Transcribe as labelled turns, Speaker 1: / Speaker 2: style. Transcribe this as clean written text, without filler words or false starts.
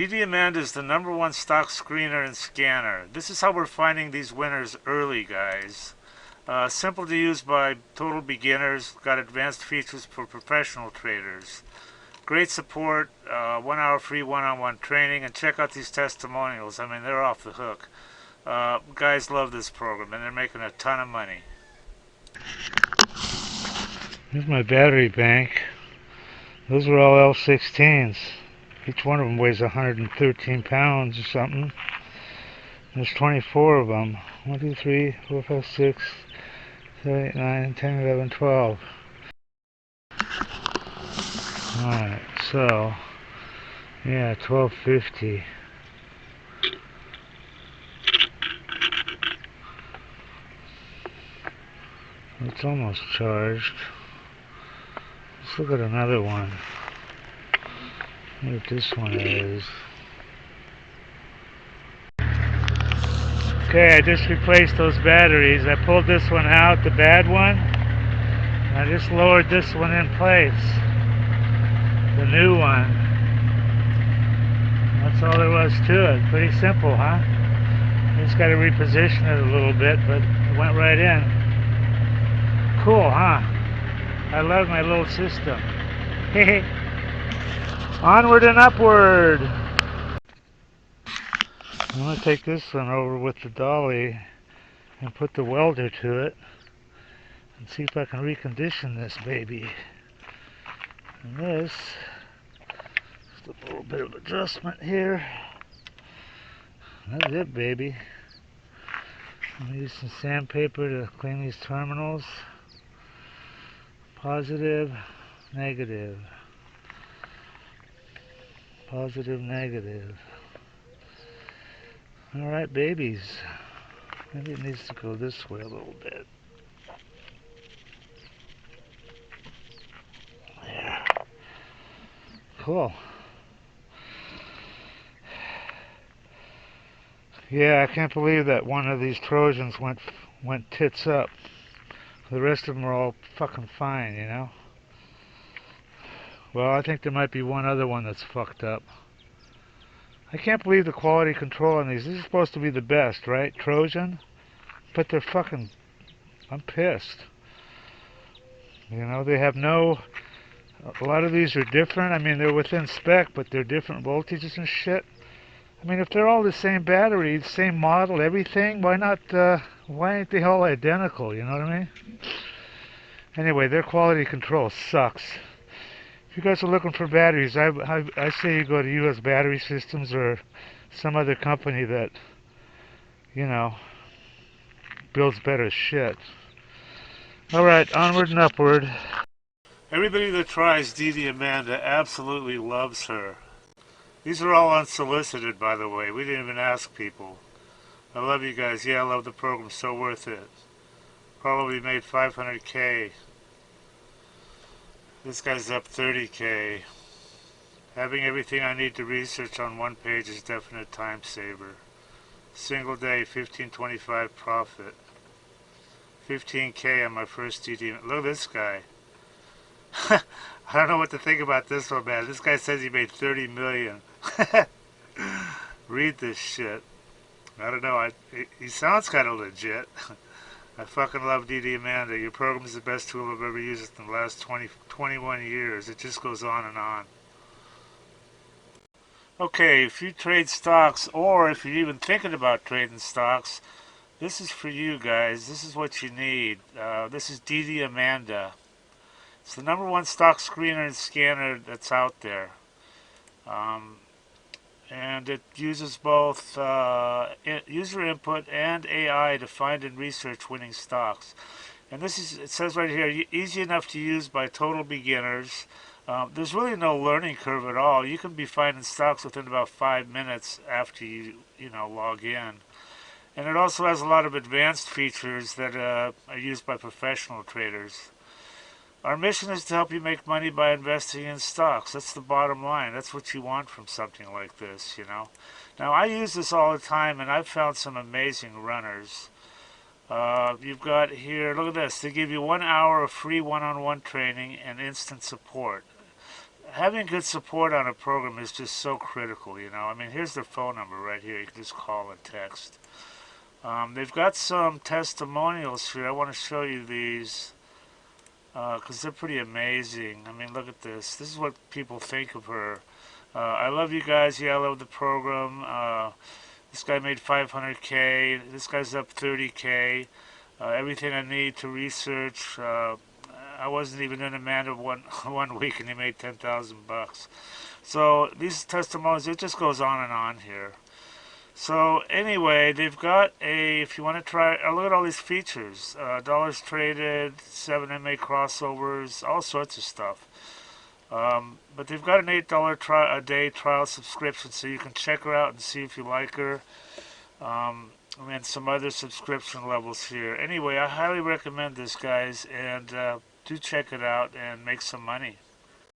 Speaker 1: DDAmanda is the #1 stock screener and scanner. This is how we're finding these winners early, guys. Simple to use by total beginners. Got advanced features for professional traders. Great support, 1 hour free one-on-one training, and check out these testimonials. I mean, they're off the hook. Guys love this program, and they're making a ton of money. Here's my battery bank. Those are all L16s. Each one of them weighs 113 pounds or something. There's 24 of them. 1, 2, 3, 4, 5, 6, 7, 8, 9, 10, 11, 12. Alright, so, yeah, 1250. It's almost charged. Let's look at another one. See what this one is. Okay, I just replaced those batteries. I pulled this one out, the bad one, and I just lowered this one in place, the new one. That's all there was to it. Pretty simple, huh? Just got to reposition it a little bit, but it went right in. Cool, huh? I love my little system. Onward and upward. I'm going to take this one over with the dolly and put the welder to it and see if I can recondition this baby. And this, just a little bit of adjustment here. That's it, baby. I'm going to use some sandpaper to clean these terminals. Positive, negative. Positive, negative. Alright, babies. Maybe it needs to go this way a little bit. There. Cool. Yeah, I can't believe that one of these Trojans went tits up. The rest of them are all fucking fine, you know? Well, I think there might be one other one that's fucked up. I can't believe the quality control on these. This is supposed to be the best, right? Trojan? But they're fucking... I'm pissed. You know, they have no... A lot of these are different. I mean, they're within spec, but they're different voltages and shit. I mean, if they're all the same battery, same model, everything, why not, why ain't they all identical, you know what I mean? Anyway, their quality control sucks. If you guys are looking for batteries, I say you go to US Battery Systems or some other company that, you know, builds better shit. Alright, onward and upward. Everybody that tries DDAmanda absolutely loves her. These are all unsolicited, by the way. We didn't even ask people. I love you guys. Yeah, I love the program. So worth it. Probably made 500K. This guy's up 30K. Having everything I need to research on one page is definite time saver. Single day, 1525 profit. 15K on my first DD. Look at this guy. I don't know what to think about this one, man. This guy says he made 30 million. Read this shit. I don't know. He sounds kind of legit. I fucking love DDAmanda. Your program is the best tool I've ever used in the last 21 years. It just goes on and on. Okay, if you trade stocks, or if you're even thinking about trading stocks, this is for you guys. This is what you need. This is DDAmanda. It's the #1 stock screener and scanner that's out there. And it uses both user input and AI to find and research winning stocks. And this is, it says right here, easy enough to use by total beginners. There's really no learning curve at all. You can be finding stocks within about 5 minutes after you log in. And it also has a lot of advanced features that are used by professional traders. Our mission is to help you make money by investing in stocks. That's the bottom line. That's what you want from something like this, you know. Now, I use this all the time, and I've found some amazing runners. You've got here, look at this. They give you 1 hour of free one-on-one training and instant support. having good support on a program is just so critical, you know. I mean, here's their phone number right here. You can just call and text. They've got some testimonials here. I want to show you these because they're pretty amazing. I mean, look at this. This is what people think of her. I love you guys. Yeah, I love the program. This guy made 500K. This guy's up 30K. Everything I need to research. I wasn't even in Amanda one week, and he made 10,000 bucks. So these testimonials, it just goes on and on here. So anyway, they've got a, if you want to try, look at all these features. Dollars traded, 7MA crossovers, all sorts of stuff. But they've got an $8 a day trial subscription, so you can check her out and see if you like her. And some other subscription levels here. Anyway, I highly recommend this, guys, and do check it out and make some money.